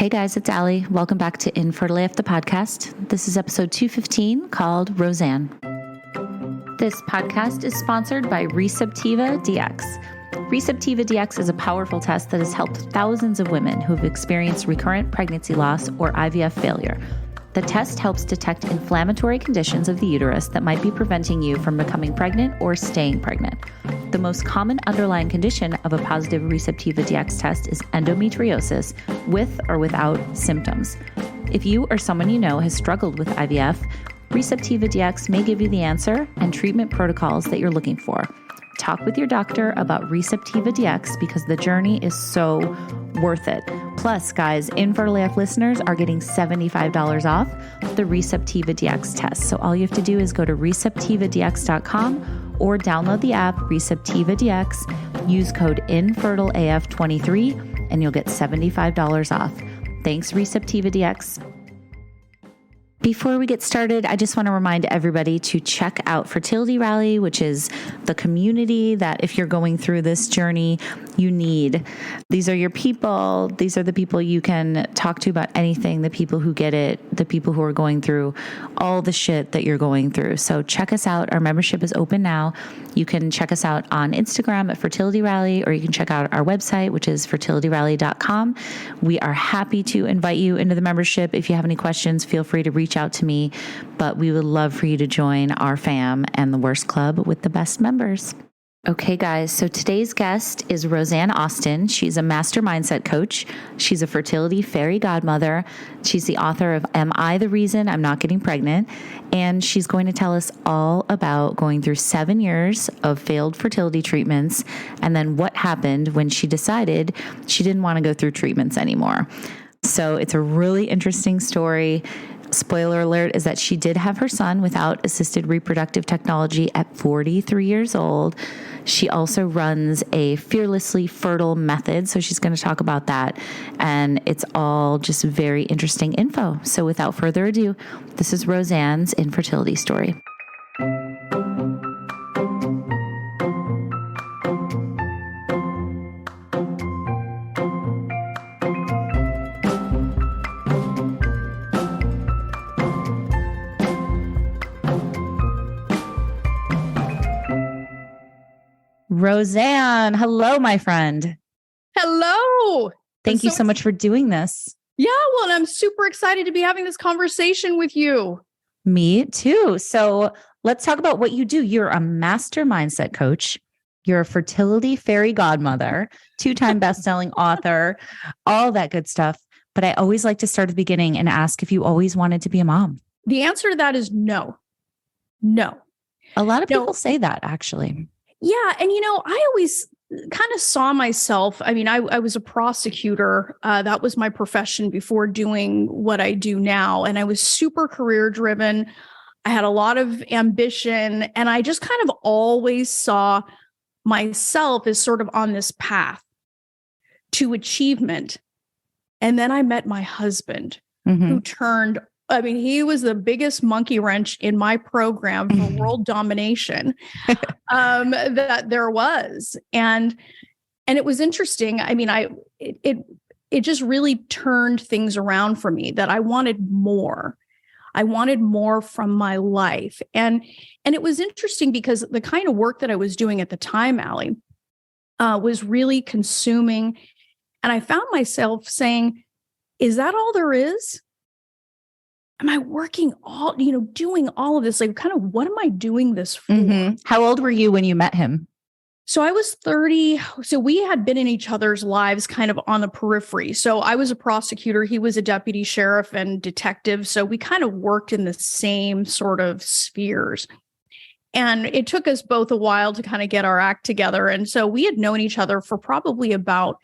Hey guys, it's Allie. Welcome back to Infertile AF, the podcast. This is episode 215 called Rosanne. This podcast is sponsored by Receptiva DX. Receptiva DX is a powerful test that has helped thousands of women who have experienced recurrent pregnancy loss or IVF failure. The test helps detect inflammatory conditions of the uterus that might be preventing you from becoming pregnant or staying pregnant. The most common underlying condition of a positive Receptiva DX test is endometriosis with or without symptoms. If you or someone you know has struggled with IVF, Receptiva DX may give you the answer and treatment protocols that you're looking for. Talk with your doctor about Receptiva DX because the journey is so worth it. Plus, guys, Infertile AF listeners are getting $75 off the Receptiva DX test. So all you have to do is go to receptivadx.com or download the app Receptiva DX, use code INFERTILEAF23, and you'll get $75 off. Thanks, Receptiva DX. Before we get started, I just want to remind everybody to check out Fertility Rally, which is the community that if you're going through this journey, you need. These are your people. These are the people you can talk to about anything, the people who get it, the people who are going through all the shit that you're going through. So check us out. Our membership is open now. You can check us out on Instagram at Fertility Rally, or you can check out our website, which is fertilityrally.com. We are happy to invite you into the membership. If you have any questions, feel free to reach out to me, but we would love for you to join our fam and the Worst Club with the best members. Okay, guys, so today's guest is Rosanne Austin. She's a master mindset coach. She's a fertility fairy godmother. She's the author of Am I the Reason I'm Not Getting Pregnant? And she's going to tell us all about going through 7 years of failed fertility treatments and then what happened when she decided she didn't want to go through treatments anymore. So it's a really interesting story. Spoiler alert is that she did have her son without assisted reproductive technology at 43 years old. She also runs a fearlessly fertile method. So she's going to talk about that. And it's all just very interesting info. So without further ado, this is Rosanne's infertility story. Rosanne, hello, my friend. Hello. Thank you so much for doing this. Yeah, well, and I'm super excited to be having this conversation with you. Me too. So let's talk about what you do. You're a master mindset coach. You're a fertility fairy godmother, 2-time best-selling author, all that good stuff. But I always like to start at the beginning and ask if you always wanted to be a mom. The answer to that is no. No. A lot of people say that, actually. Yeah. And, I always kind of saw myself. I mean, I was a prosecutor. That was my profession before doing what I do now. And I was super career driven. I had a lot of ambition. And I just kind of always saw myself as sort of on this path to achievement. And then I met my husband who turned, he was the biggest monkey wrench in my program for world domination that there was. And it was interesting. I mean, it just really turned things around for me that I wanted more. I wanted more from my life. And it was interesting because the kind of work that I was doing at the time, Allie, was really consuming. And I found myself saying, is that all there is? Am I working doing all of this? Like, kind of, what am I doing this for? How old were you when you met him? So I was 30. So we had been in each other's lives kind of on the periphery. So I was a prosecutor. He was a deputy sheriff and detective. So we kind of worked in the same sort of spheres. And it took us both a while to kind of get our act together. And so we had known each other for probably about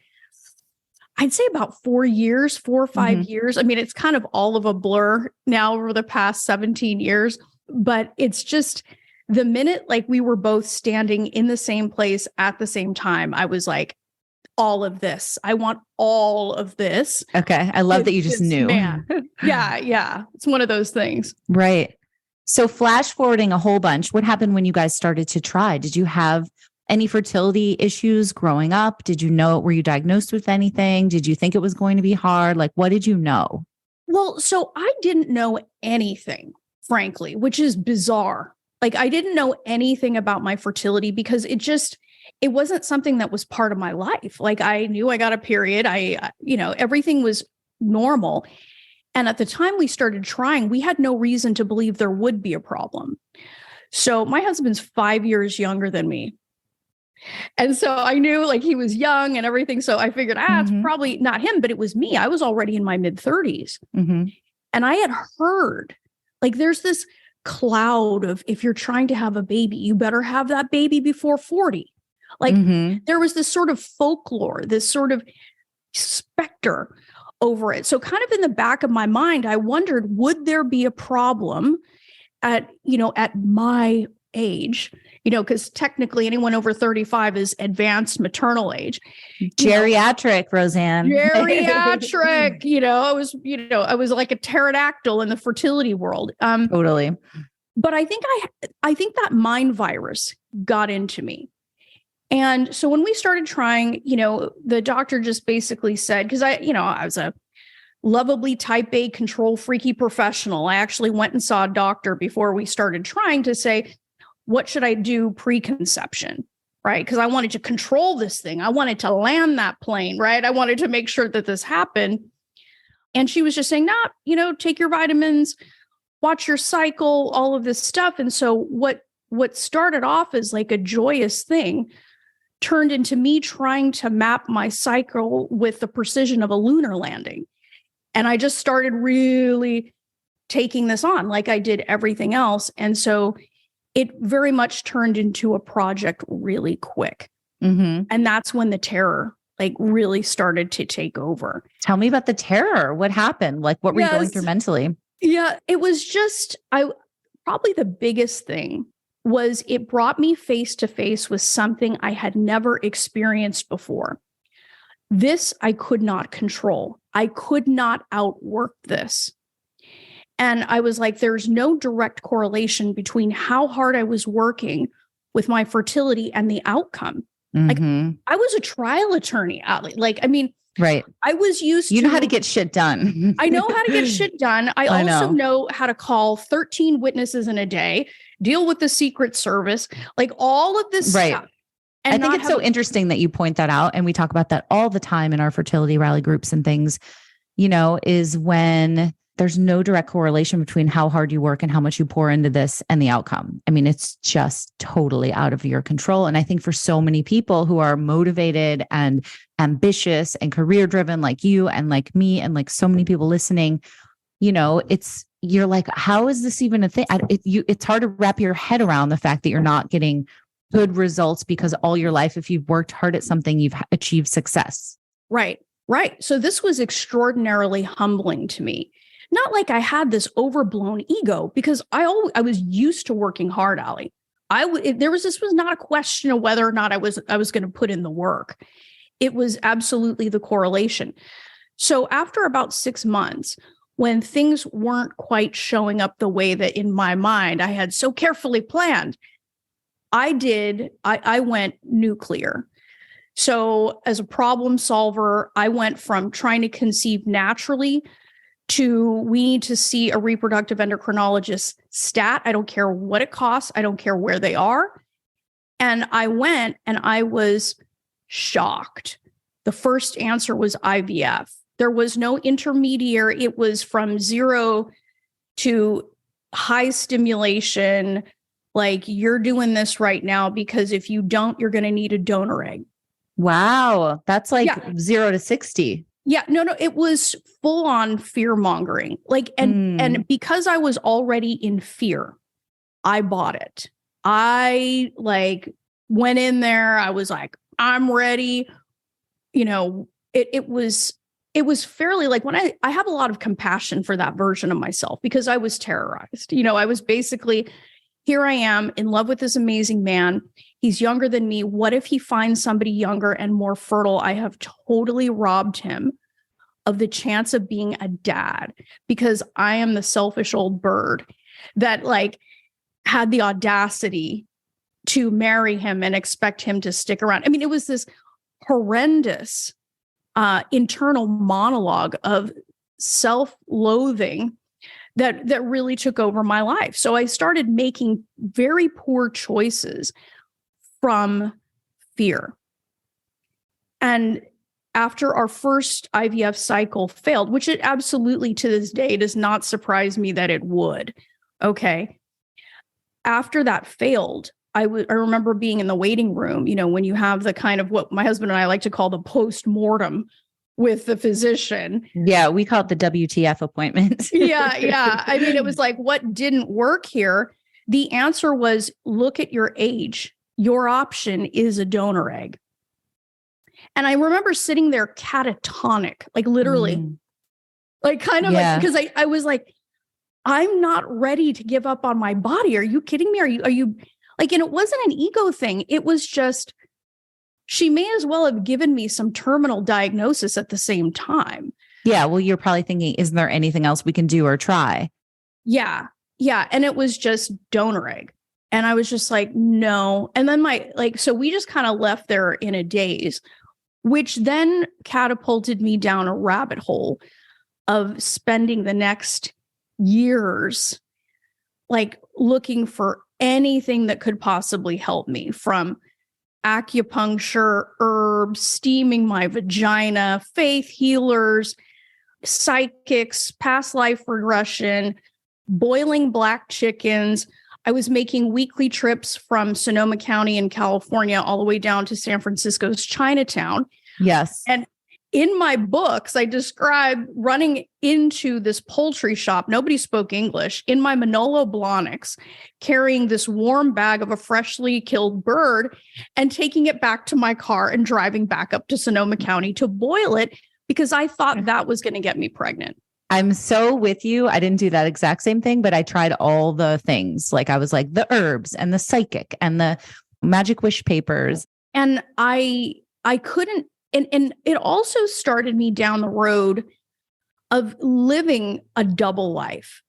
4 years, 4 or 5 years. I mean, it's kind of all of a blur now over the past 17 years, but it's just the minute like we were both standing in the same place at the same time, I was like, all of this. I want all of this. Okay. I love that you just knew. Man. Yeah. It's one of those things. Right. So flash forwarding a whole bunch, what happened when you guys started to try? Did you have any fertility issues growing up? Did you know, were you diagnosed with anything? Did you think it was going to be hard? Like, what did you know? Well, so I didn't know anything, frankly, which is bizarre. Like I didn't know anything about my fertility because it wasn't something that was part of my life. Like I knew I got a period. Everything was normal. And at the time we started trying, we had no reason to believe there would be a problem. So my husband's 5 years younger than me. And so I knew like he was young and everything. So I figured, it's probably not him, but it was me. I was already in my mid-30s. Mm-hmm. And I had heard like there's this cloud of if you're trying to have a baby, you better have that baby before 40. Like there was this sort of folklore, this sort of specter over it. So kind of in the back of my mind, I wondered, would there be a problem at my age, because technically anyone over 35 is advanced maternal age. Geriatric, Rosanne. Geriatric, I was like a pterodactyl in the fertility world. Totally. But I think that mind virus got into me. And so when we started trying, the doctor just basically said, because I was a lovably type A control freaky professional. I actually went and saw a doctor before we started trying to say, what should I do pre-conception? Right. Because I wanted to control this thing. I wanted to land that plane. Right. I wanted to make sure that this happened. And she was just saying, take your vitamins, watch your cycle, all of this stuff. And so what started off as like a joyous thing turned into me trying to map my cycle with the precision of a lunar landing. And I just started really taking this on like I did everything else. And so it very much turned into a project really quick. Mm-hmm. And that's when the terror like really started to take over. Tell me about the terror. What happened? Like, what were you going through mentally? Yeah, it was just, probably the biggest thing was it brought me face to face with something I had never experienced before. This I could not control. I could not outwork this. And I was like, there's no direct correlation between how hard I was working with my fertility and the outcome. Like I was a trial attorney, Ali. Right. I was used to. You know how to get shit done. I know how to get shit done. I also know how to call 13 witnesses in a day, deal with the Secret Service, like all of this stuff. And I think it's so interesting that you point that out. And we talk about that all the time in our fertility rally groups and things, is when there's no direct correlation between how hard you work and how much you pour into this and the outcome. I mean, it's just totally out of your control. And I think for so many people who are motivated and ambitious and career driven like you and like me and like so many people listening, you're like, how is this even a thing? It's hard to wrap your head around the fact that you're not getting good results because all your life, if you've worked hard at something, you've achieved success. Right. So this was extraordinarily humbling to me. Not like I had this overblown ego because I was used to working hard, Ali. This was not a question of whether or not I was going to put in the work. It was absolutely the correlation. So after about 6 months, when things weren't quite showing up the way that in my mind I had so carefully planned, I went nuclear. So as a problem solver, I went from trying to conceive naturally to we need to see a reproductive endocrinologist stat. I don't care what it costs. I don't care where they are. And I went and I was shocked. The first answer was IVF. There was no intermediary. It was from 0 to high stimulation. Like, you're doing this right now because if you don't, you're going to need a donor egg. Wow. That's like 0 to 60. Yeah, no, it was full on fear mongering. And because I was already in fear, I bought it. I went in there. I was like, I'm ready. It was fairly when I have a lot of compassion for that version of myself because I was terrorized. I was basically, here I am in love with this amazing man. He's younger than me. What if he finds somebody younger and more fertile? I have totally robbed him of the chance of being a dad because I am the selfish old bird that had the audacity to marry him and expect him to stick around. I mean, it was this horrendous internal monologue of self-loathing that really took over my life. So I started making very poor choices from fear. And after our first IVF cycle failed, which it absolutely to this day does not surprise me that it would. Okay. After that failed, I remember being in the waiting room, when you have the kind of what my husband and I like to call the post-mortem with the physician. Yeah, we call it the WTF appointment. Yeah. I mean, it was like, what didn't work here? The answer was, look at your age. Your option is a donor egg. And I remember sitting there catatonic, like literally, like kind of like, because I was like, I'm not ready to give up on my body. Are you kidding me? Are you like, and it wasn't an ego thing. It was just, she may as well have given me some terminal diagnosis at the same time. Yeah. Well, you're probably thinking, isn't there anything else we can do or try? Yeah. And it was just donor egg. And I was just like, no. And then so we just kind of left there in a daze, which then catapulted me down a rabbit hole of spending the next years, like looking for anything that could possibly help me, from acupuncture, herbs, steaming my vagina, faith healers, psychics, past life regression, boiling black chickens. I was making weekly trips from Sonoma County in California all the way down to San Francisco's Chinatown. Yes. And in my books, I describe running into this poultry shop. Nobody spoke English, in my Manolo Blahniks, carrying this warm bag of a freshly killed bird and taking it back to my car and driving back up to Sonoma County to boil it because I thought that was going to get me pregnant. I'm so with you. I didn't do that exact same thing, but I tried all the things. Like I was like the herbs and the psychic and the magic wish papers. And I couldn't. And it also started me down the road of living a double life.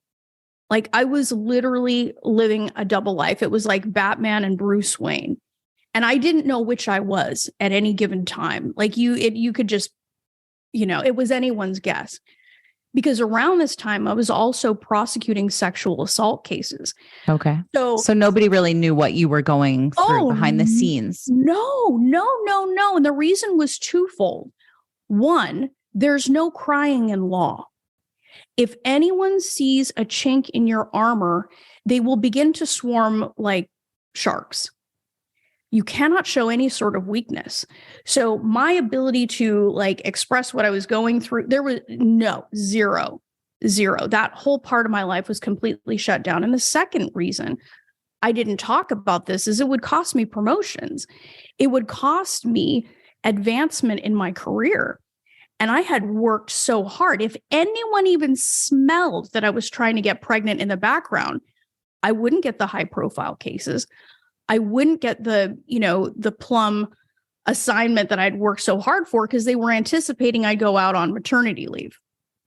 Like I was literally living a double life. It was like Batman and Bruce Wayne. And I didn't know which I was at any given time. Like you could just, it was anyone's guess. Because around this time, I was also prosecuting sexual assault cases. Okay. So nobody really knew what you were going through behind the scenes. No. And the reason was twofold. One, there's no crying in law. If anyone sees a chink in your armor, they will begin to swarm like sharks. You cannot show any sort of weakness. So my ability to express what I was going through, there was zero. That whole part of my life was completely shut down. And the second reason I didn't talk about this is it would cost me promotions. It would cost me advancement in my career. And I had worked so hard. If anyone even smelled that I was trying to get pregnant in the background, I wouldn't get the high profile cases. I wouldn't get the plum assignment that I'd worked so hard for because they were anticipating I'd go out on maternity leave.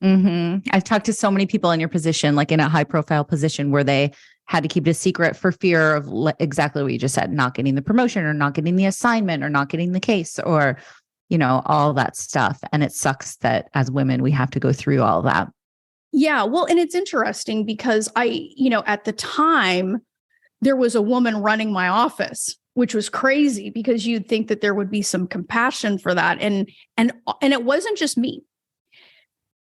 Mm-hmm. I've talked to so many people in your position, like in a high profile position where they had to keep it a secret for fear of exactly what you just said, not getting the promotion or not getting the assignment or not getting the case or, all that stuff. And it sucks that as women, we have to go through all that. Yeah. Well, and it's interesting because at the time, there was a woman running my office, which was crazy because you'd think that there would be some compassion for that. And it wasn't just me.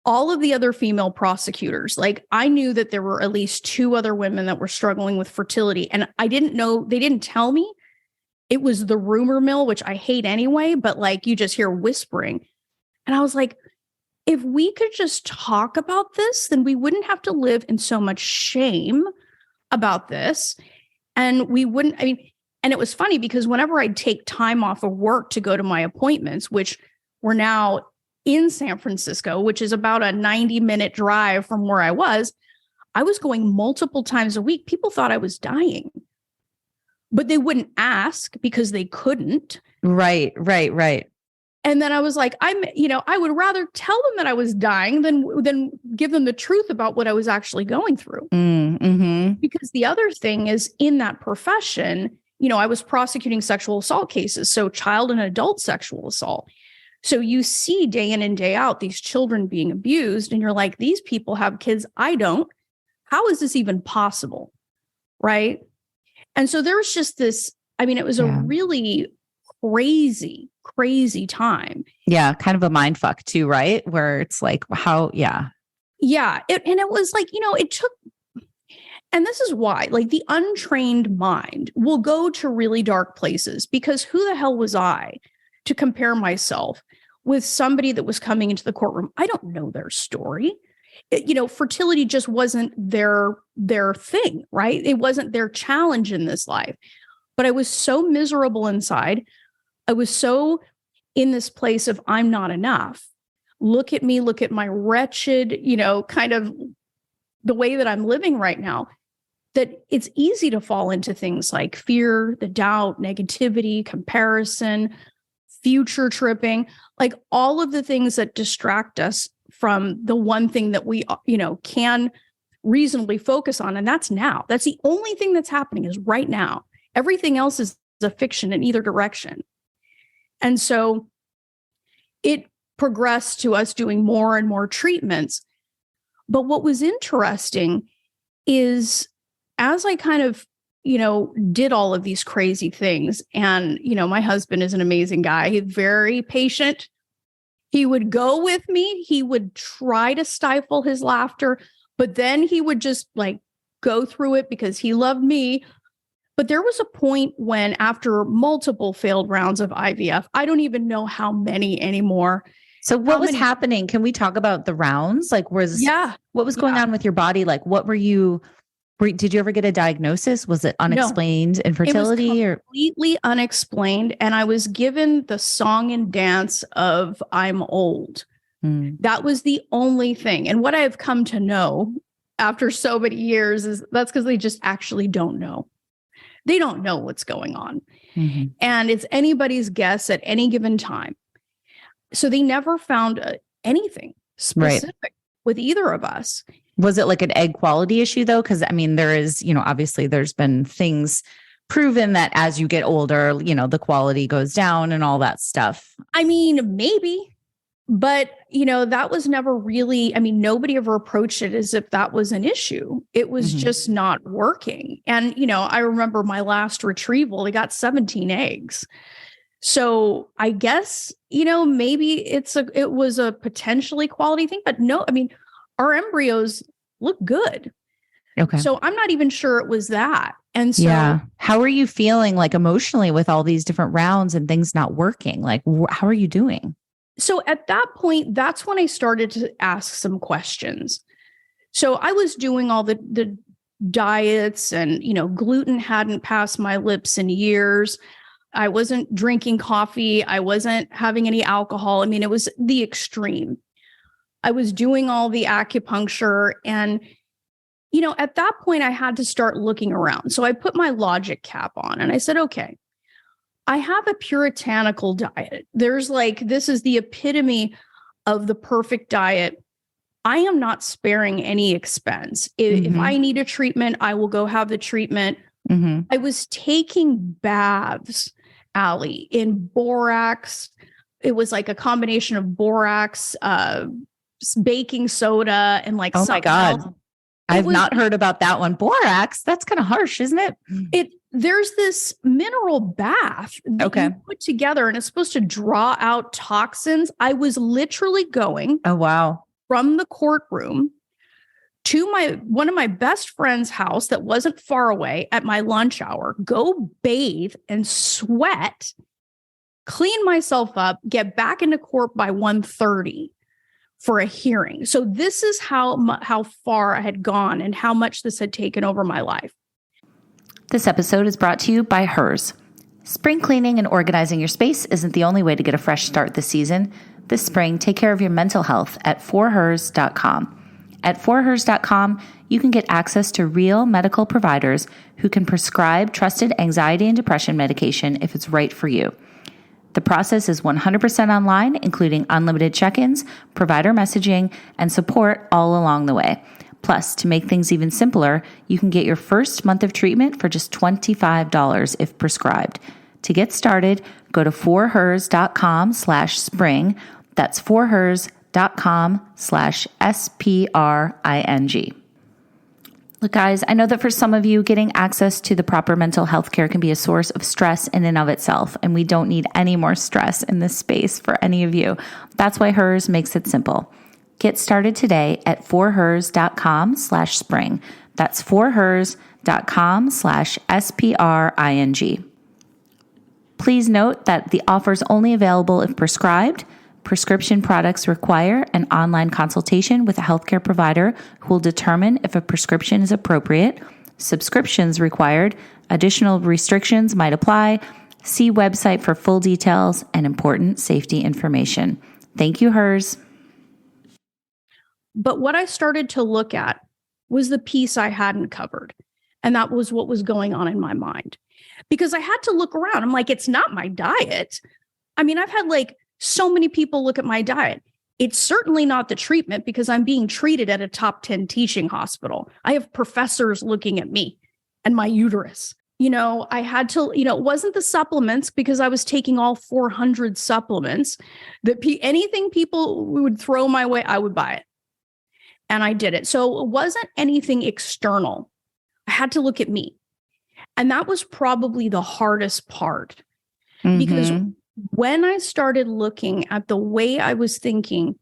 All of the other female prosecutors, I knew that there were at least 2 other women that were struggling with fertility. And I didn't know, they didn't tell me. It was the rumor mill, which I hate anyway, but you just hear whispering. And I was like, if we could just talk about this, then we wouldn't have to live in so much shame about this. And we wouldn't, and it was funny because whenever I'd take time off of work to go to my appointments, which were now in San Francisco, which is about a 90-minute drive from where I was going multiple times a week. People thought I was dying, but they wouldn't ask because they couldn't. Right. And then I was like, I would rather tell them that I was dying than give them the truth about what I was actually going through. Mm-hmm. Because the other thing is in that profession, I was prosecuting sexual assault cases, so child and adult sexual assault. So you see day in and day out these children being abused, and you're like, these people have kids. I don't. How is this even possible? Right. And so there was just this, it was a really crazy time. Yeah. Kind of a mind fuck too, right? Where it's like, how, yeah. Yeah. And it was like, it took, and this is why, like, the untrained mind will go to really dark places, because who the hell was I to compare myself with somebody that was coming into the courtroom? I don't know their story. Fertility just wasn't their thing, right? It wasn't their challenge in this life. But I was so miserable inside. I was so in this place of, I'm not enough. Look at me, look at my wretched, kind of the way that I'm living right now, that it's easy to fall into things like fear, the doubt, negativity, comparison, future tripping, like all of the things that distract us from the one thing that we, can reasonably focus on. And that's now. That's the only thing that's happening, is right now. Everything else is a fiction in either direction. And so it progressed to us doing more and more treatments. But what was interesting is, as I kind of, did all of these crazy things, and, my husband is an amazing guy. He's very patient. He would go with me. He would try to stifle his laughter, but then he would just like go through it because he loved me. But there was a point when, after multiple failed rounds of IVF, I don't even know how many anymore. So what was happening? Can we talk about the rounds? Like, what was going on with your body? Like, what were you, did you ever get a diagnosis? Was it unexplained infertility? It was completely unexplained. And I was given the song and dance of I'm old. That was the only thing. And what I've come to know after so many years is that's because they just actually don't know. They don't know what's going on. Mm-hmm. And it's anybody's guess at any given time. So they never found anything specific with either of us. Was it like an egg quality issue though? Because there is, obviously there's been things proven that as you get older, the quality goes down and all that stuff. Maybe, but that was never really, nobody ever approached it as if that was an issue. It was just not working. And, I remember my last retrieval, they got 17 eggs. So I guess, maybe it was a potentially quality thing, but no, our embryos look good. Okay. So I'm not even sure it was that. And so how are you feeling like emotionally with all these different rounds and things not working? Like, how are you doing? So at that point, that's when I started to ask some questions. So I was doing all the diets, and, gluten hadn't passed my lips in years. I wasn't drinking coffee. I wasn't having any alcohol. It was the extreme. I was doing all the acupuncture, and, at that point I had to start looking around. So I put my logic cap on and I said, okay, I have a puritanical diet. There's this is the epitome of the perfect diet. I am not sparing any expense. If I need a treatment, I will go have the treatment. I was taking baths, Allie, in borax. It was like a combination of borax, baking soda, and oh my God. I've not heard about that one. Borax. That's kind of harsh, isn't it? There's this mineral bath that you put together, and it's supposed to draw out toxins. I was literally going from the courtroom to one of my best friend's house that wasn't far away at my lunch hour, go bathe and sweat, clean myself up, get back into court by 1:30 for a hearing. So this is how far I had gone and how much this had taken over my life. This episode is brought to you by Hers. Spring cleaning and organizing your space isn't the only way to get a fresh start this season. This spring, take care of your mental health at forhers.com. At forhers.com, you can get access to real medical providers who can prescribe trusted anxiety and depression medication if it's right for you. The process is 100% online, including unlimited check-ins, provider messaging, and support all along the way. Plus, to make things even simpler, you can get your first month of treatment for just $25 if prescribed. To get started, go to forhers.com/spring. That's forhers.com/SPRING. Look, guys, I know that for some of you, getting access to the proper mental health care can be a source of stress in and of itself, and we don't need any more stress in this space for any of you. That's why Hers makes it simple. Get started today at forhers.com/spring. That's forhers.com/SPRING. Please note that the offer is only available if prescribed. Prescription products require an online consultation with a healthcare provider who will determine if a prescription is appropriate. Subscriptions required. Additional restrictions might apply. See website for full details and important safety information. Thank you, Hers. But what I started to look at was the piece I hadn't covered. And that was what was going on in my mind. Because I had to look around. I'm like, it's not my diet. I mean, I've had like so many people look at my diet. It's certainly not the treatment because I'm being treated at a top 10 teaching hospital. I have professors looking at me and my uterus. I had to, it wasn't the supplements because I was taking all 400 supplements that anything people would throw my way, I would buy it. And I did it. So it wasn't anything external. I had to look at me. And that was probably the hardest part. Because when I started looking at the way I was thinking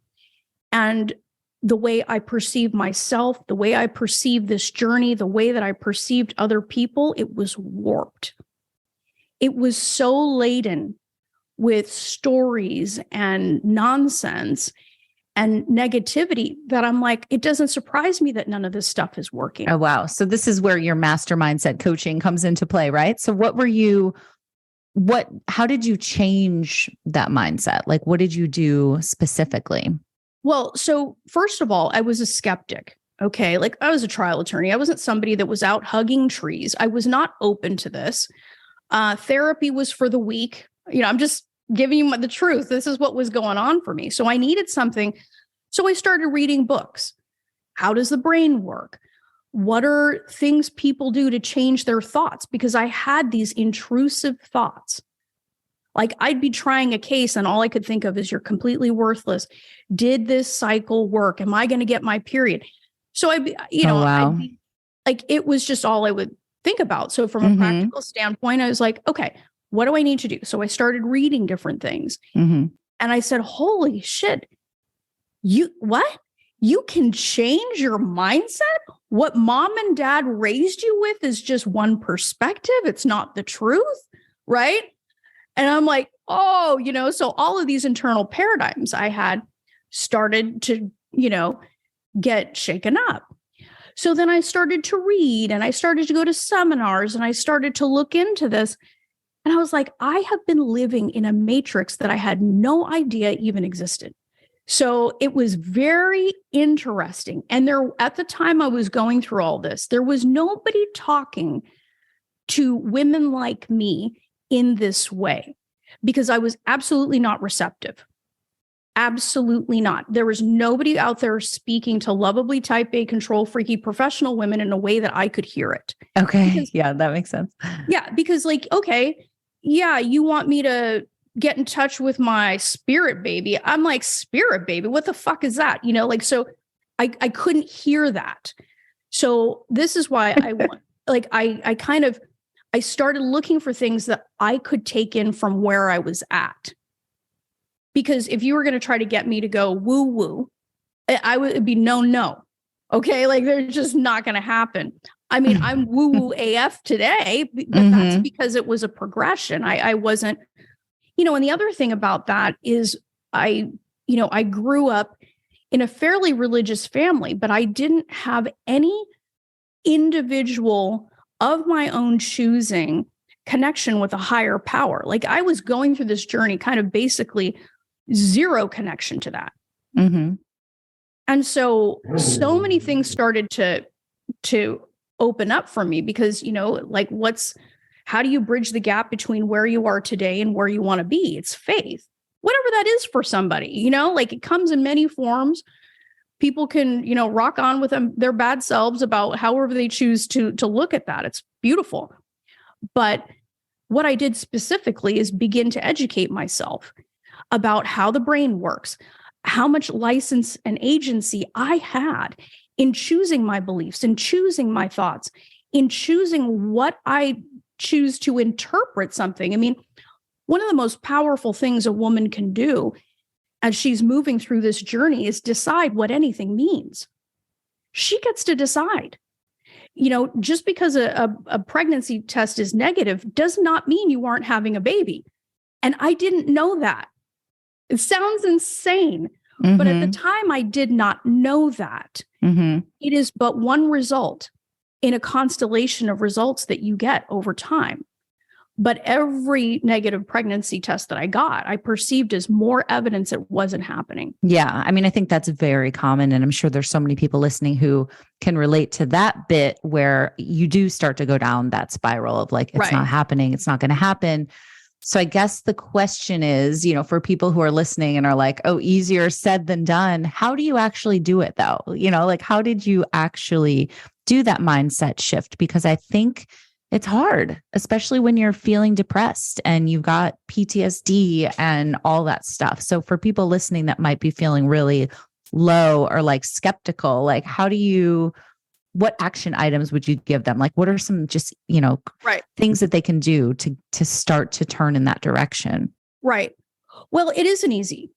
and the way I perceived myself, the way I perceived this journey, the way that I perceived other people, it was warped. It was so laden with stories and nonsense and negativity that I'm like, it doesn't surprise me that none of this stuff is working. Oh, wow. So this is where your master mindset coaching comes into play, right? So how did you change that mindset? Like, what did you do specifically? Well, so first of all, I was a skeptic. Okay. Like I was a trial attorney. I wasn't somebody that was out hugging trees. I was not open to this. Therapy was for the weak. I'm just giving you the truth. This is what was going on for me. So I needed something. So I started reading books. How does the brain work? What are things people do to change their thoughts? Because I had these intrusive thoughts. Like I'd be trying a case and all I could think of is you're completely worthless. Did this cycle work? Am I going to get my period? So I'd be like, it was just all I would think about. So from a practical standpoint, I was like, okay, what do I need to do? So I started reading different things. And I said, holy shit, you can change your mindset? What mom and dad raised you with is just one perspective. It's not the truth, right? And I'm like, oh, so all of these internal paradigms I had started to, get shaken up. So then I started to read and I started to go to seminars and I started to look into this. And I was like, I have been living in a matrix that I had no idea even existed. So it was very interesting. And at the time I was going through all this, there was nobody talking to women like me in this way because I was absolutely not receptive. Absolutely not. There was nobody out there speaking to lovably type A, control freaky professional women in a way that I could hear it. Okay. Yeah, that makes sense. Yeah. Because you want me to get in touch with my spirit baby. I'm like, spirit baby, what the fuck is that? So I couldn't hear that. So this is why I started looking for things that I could take in from where I was at. Because if you were going to try to get me to go woo woo, it'd be no. Okay. Like they're just not going to happen. I mean, I'm woo woo AF today, but that's because it was a progression. I wasn't, and the other thing about that is I grew up in a fairly religious family, but I didn't have any individual of my own choosing connection with a higher power. Like I was going through this journey, kind of basically zero connection to that. And so many things started to open up for me because, how do you bridge the gap between where you are today and where you want to be? It's faith, whatever that is for somebody, it comes in many forms. People can, rock on with their bad selves about however they choose to look at that. It's beautiful. But what I did specifically is begin to educate myself about how the brain works, how much license and agency I had in choosing my beliefs, in choosing my thoughts, in choosing what I choose to interpret something. I mean, one of the most powerful things a woman can do as she's moving through this journey is decide what anything means. She gets to decide. Just because a pregnancy test is negative does not mean you aren't having a baby. And I didn't know that. It sounds insane, but at the time I did not know that. It is but one result in a constellation of results that you get over time. But every negative pregnancy test that I got, I perceived as more evidence it wasn't happening. Yeah. I mean, I think that's very common. And I'm sure there's so many people listening who can relate to that bit where you do start to go down that spiral of like, it's not happening. It's not going to happen. So I guess the question is, for people who are listening and are like, oh, easier said than done. How do you actually do it though? How did you actually do that mindset shift? Because I think it's hard, especially when you're feeling depressed and you've got PTSD and all that stuff. So for people listening that might be feeling really low or like skeptical, like what action items would you give them? Like, what are some just, things that they can do to start to turn in that direction? Right. Well, it isn't easy.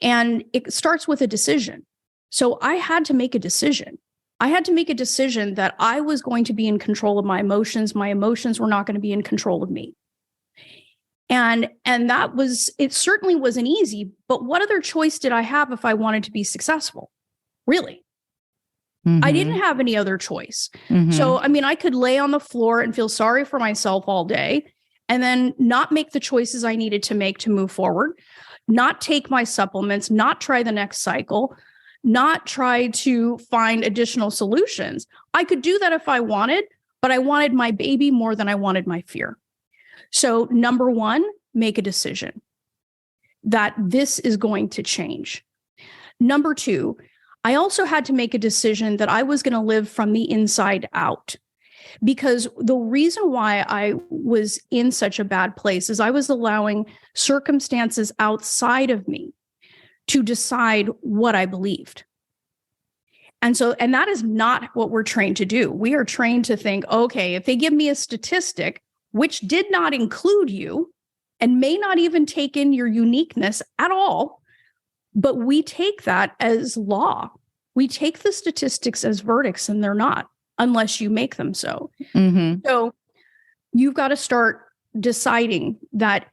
And it starts with a decision. So I had to make a decision. I had to make a decision that I was going to be in control of my emotions. My emotions were not going to be in control of me. And it certainly wasn't easy, but what other choice did I have if I wanted to be successful? Really? I didn't have any other choice. So, I could lay on the floor and feel sorry for myself all day and then not make the choices I needed to make to move forward, not take my supplements, not try the next cycle, not try to find additional solutions. I could do that if I wanted, but I wanted my baby more than I wanted my fear. So number one, make a decision that this is going to change. Number two, I also had to make a decision that I was going to live from the inside out. Because the reason why I was in such a bad place is I was allowing circumstances outside of me to decide what I believed. And that is not what we're trained to do. We are trained to think, okay, if they give me a statistic, which did not include you and may not even take in your uniqueness at all, but we take that as law. We take the statistics as verdicts, and they're not, unless you make them so. So you've got to start deciding that.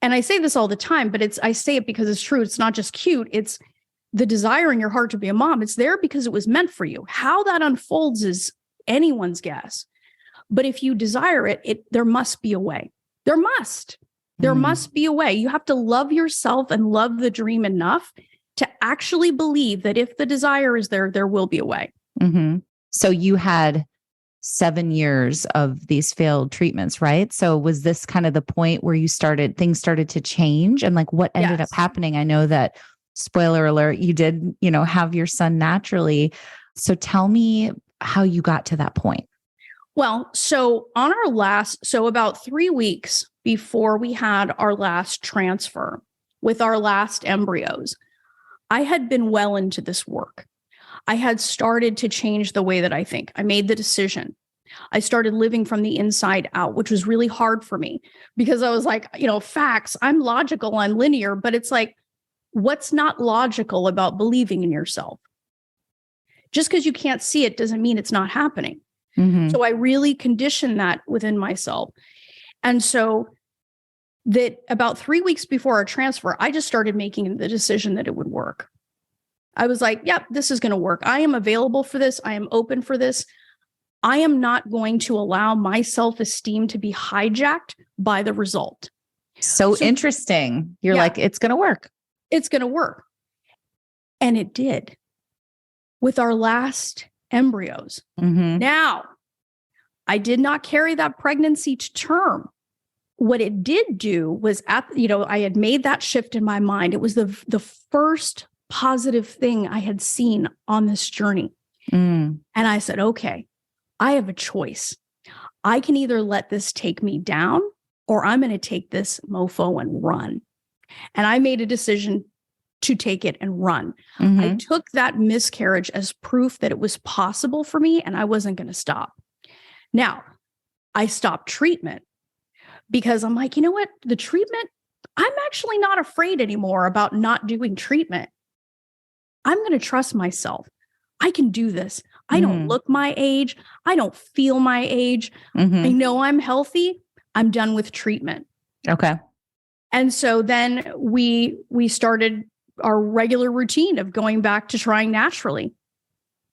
And I say this all the time, but I say it because it's true. It's not just cute. It's the desire in your heart to be a mom. It's there because it was meant for you. How that unfolds is anyone's guess. But if you desire it, there must be a way. There must be a way. You have to love yourself and love the dream enough to actually believe that if the desire is there, there will be a way. So you had 7 years of these failed treatments, right? So was this kind of the point where things started to change, and like what ended up happening? I know that, spoiler alert, you did, have your son naturally. So tell me how you got to that point. Well, so about 3 weeks before we had our last transfer with our last embryos, I had been well into this work. I had started to change the way that I think. I made the decision. I started living from the inside out, which was really hard for me because I was like, facts, I'm logical, I'm linear, but it's like, what's not logical about believing in yourself? Just because you can't see it doesn't mean it's not happening. So I really conditioned that within myself. And so that about 3 weeks before our transfer, I just started making the decision that it would work. I was like, yep, this is going to work. I am available for this. I am open for this. I am not going to allow my self-esteem to be hijacked by the result. So interesting. You're like, it's going to work. It's going to work. And it did with our last embryos. Now, I did not carry that pregnancy to term. What it did do was I had made that shift in my mind. It was the first positive thing I had seen on this journey. Mm. And I said, okay, I have a choice. I can either let this take me down, or I'm going to take this mofo and run. And I made a decision to take it and run. Mm-hmm. I took that miscarriage as proof that it was possible for me, and I wasn't going to stop. Now, I stopped treatment because I'm like, you know what? The treatment, I'm actually not afraid anymore about not doing treatment. I'm going to trust myself. I can do this. I don't look my age. I don't feel my age. Mm-hmm. I know I'm healthy. I'm done with treatment. Okay. And so then we started our regular routine of going back to trying naturally.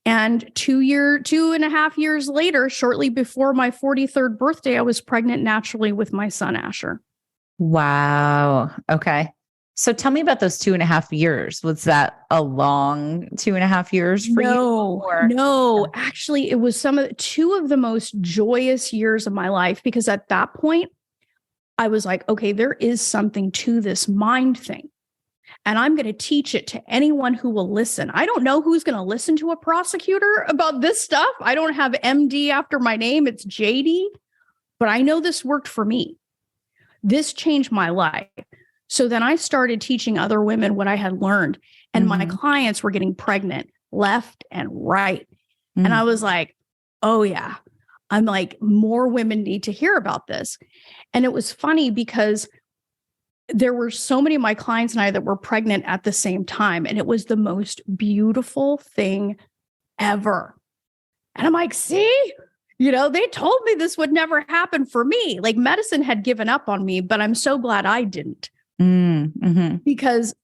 And 2.5 years later, shortly before my 43rd birthday, I was pregnant naturally with my son, Asher. Wow. Okay. So tell me about those 2.5 years. Was that a long 2.5 years for you? No, actually, it was two of the most joyous years of my life, because at that point, I was like, okay, there is something to this mind thing. And I'm going to teach it to anyone who will listen. I don't know who's going to listen to a prosecutor about this stuff. I don't have MD after my name. It's JD. But I know this worked for me. This changed my life. So then I started teaching other women what I had learned. And my clients were getting pregnant left and right. And I was like, oh, yeah. I'm like, more women need to hear about this. And it was funny because there were so many of my clients and I that were pregnant at the same time. And it was the most beautiful thing ever. And I'm like, see, they told me this would never happen for me. Like, medicine had given up on me, but I'm so glad I didn't. Because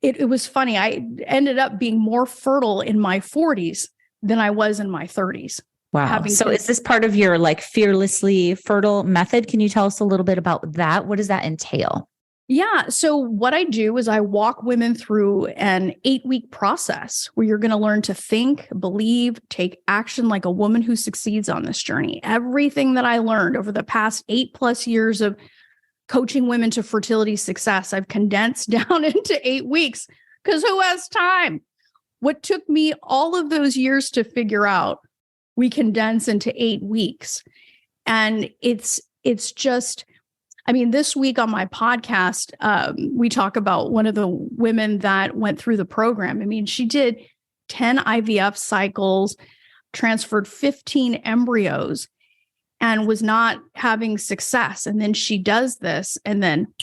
it was funny. I ended up being more fertile in my 40s than I was in my 30s. Wow. So is this part of your like fearlessly fertile method? Can you tell us a little bit about that? What does that entail? Yeah. So what I do is I walk women through an 8-week process where you're going to learn to think, believe, take action like a woman who succeeds on this journey. Everything that I learned over the past 8+ years of coaching women to fertility success, I've condensed down into 8 weeks, because who has time? What took me all of those years to figure out, we condense into 8 weeks. And it's just, I mean, this week on my podcast, we talk about one of the women that went through the program. I mean, she did 10 IVF cycles, transferred 15 embryos, and was not having success. And then she does this, and then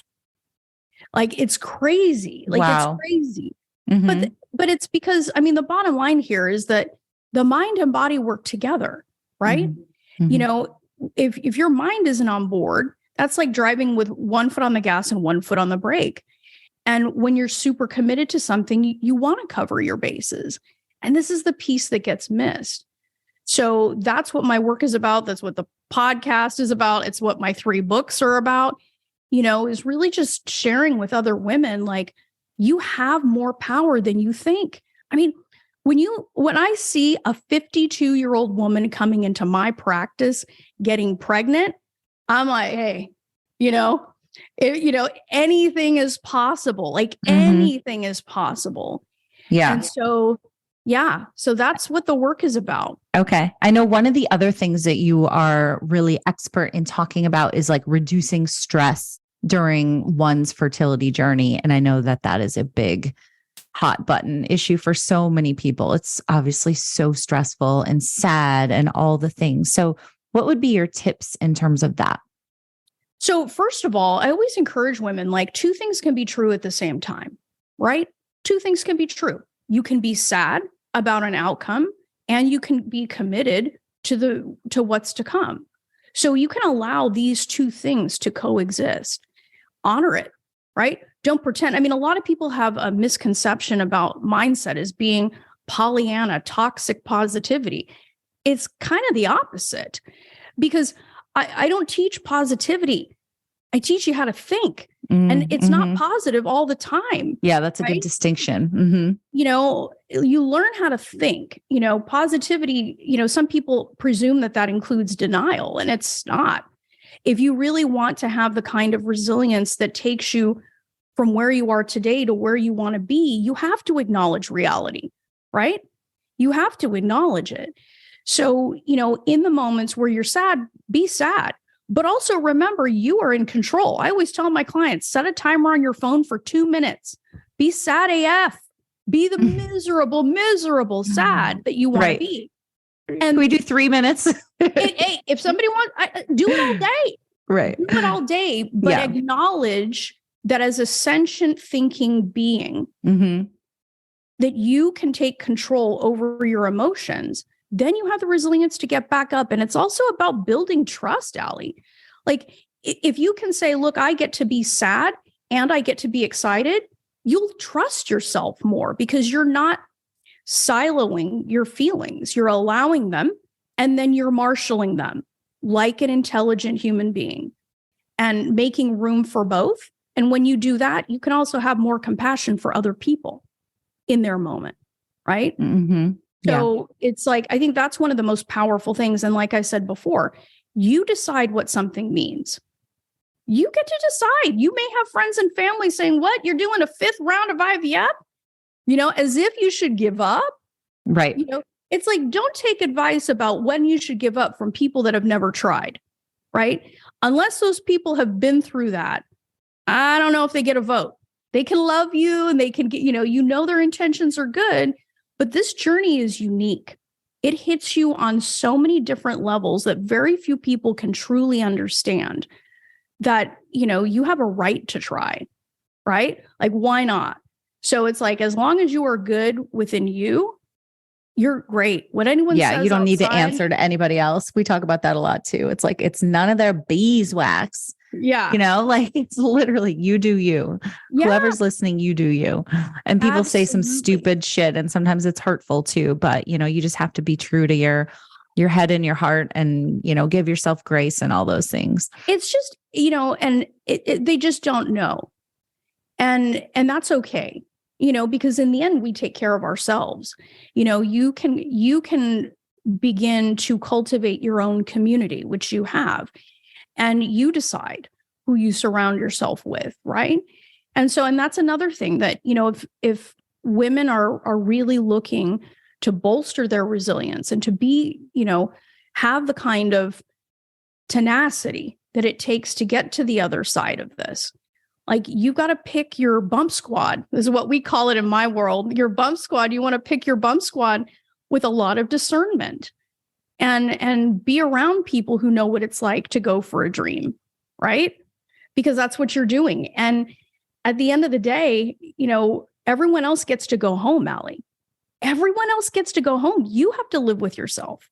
like, it's crazy. Like, wow. It's crazy. But it's because, I mean, the bottom line here is that the mind and body work together, right? If your mind isn't on board, that's like driving with one foot on the gas and one foot on the brake. And when you're super committed to something, you want to cover your bases. And this is the piece that gets missed. So that's what my work is about. That's what the podcast is about. It's what my 3 books are about, is really just sharing with other women, like, you have more power than you think. I mean, when I see a 52-year-old woman coming into my practice getting pregnant, I'm like, hey, anything is possible. Like, anything is possible. Yeah. And so, yeah. So that's what the work is about. Okay. I know one of the other things that you are really expert in talking about is like reducing stress during one's fertility journey. And I know that that is a big hot button issue for so many people. It's obviously so stressful and sad and all the things. So what would be your tips in terms of that? So first of all, I always encourage women, like, 2 things can be true at the same time, right? 2 things can be true. You can be sad about an outcome, and you can be committed to what's to come. So you can allow these 2 things to coexist. Honor it, right? Don't pretend. I mean, a lot of people have a misconception about mindset as being Pollyanna, toxic positivity. It's kind of the opposite, because I don't teach positivity. I teach you how to think. And it's not positive all the time. Yeah, that's a good distinction. You learn how to think. Positivity, some people presume that includes denial, and it's not. If you really want to have the kind of resilience that takes you from where you are today to where you want to be, you have to acknowledge reality, right? You have to acknowledge it. So, in the moments where you're sad, be sad. But also remember, you are in control. I always tell my clients, set a timer on your phone for 2 minutes. Be sad AF. Be the miserable sad that you want to be. And can we do 3 minutes? Hey, if somebody wants, do it all day. Right. Do it all day, but acknowledge that as a sentient thinking being, that you can take control over your emotions. Then you have the resilience to get back up. And it's also about building trust, Allie. Like if you can say, look, I get to be sad and I get to be excited, you'll trust yourself more because you're not siloing your feelings. You're allowing them and then you're marshaling them like an intelligent human being and making room for both. And when you do that, you can also have more compassion for other people in their moment, right? So it's like, I think that's one of the most powerful things. And like I said before, you decide what something means. You get to decide. You may have friends and family saying, what, you're doing a 5th round of IVF? As if you should give up. Right. It's like, don't take advice about when you should give up from people that have never tried, right? Unless those people have been through that, I don't know if they get a vote. They can love you and they can get, their intentions are good, but this journey is unique. It hits you on so many different levels that very few people can truly understand that, you have a right to try, right? Like, why not? So it's like, as long as you are good within you, you're great. What anyone says you don't need to outside, answer to anybody else. We talk about that a lot too. It's like, it's none of their beeswax. Yeah. Like it's literally you do you. Yeah. Whoever's listening, you do you. And people say some stupid shit and sometimes it's hurtful too, but you just have to be true to your head and your heart and, give yourself grace and all those things. It's just, and they just don't know. And that's okay. Because in the end, we take care of ourselves. You can begin to cultivate your own community, which you have, and you decide who you surround yourself with, right? And that's another thing that, if women are really looking to bolster their resilience and to be, have the kind of tenacity that it takes to get to the other side of this. Like, you got to pick your bump squad. This is what we call it in my world. Your bump squad. You want to pick your bump squad with a lot of discernment and be around people who know what it's like to go for a dream, right? Because that's what you're doing. And at the end of the day, everyone else gets to go home, Allie. Everyone else gets to go home. You have to live with yourself.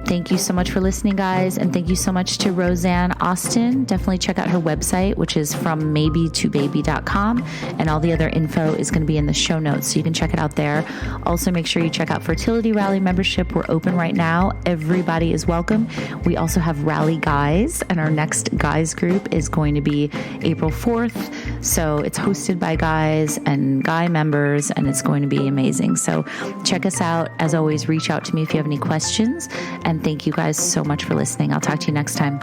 Thank you so much for listening, guys. And thank you so much to Rosanne Austin. Definitely check out her website, which is frommaybe2baby.com. And all the other info is going to be in the show notes, so you can check it out there. Also, make sure you check out Fertility Rally membership. We're open right now. Everybody is welcome. We also have Rally Guys, and our next guys group is going to be April 4th. So it's hosted by guys and guy members, and it's going to be amazing. So check us out. As always, reach out to me if you have any questions. And thank you guys so much for listening. I'll talk to you next time.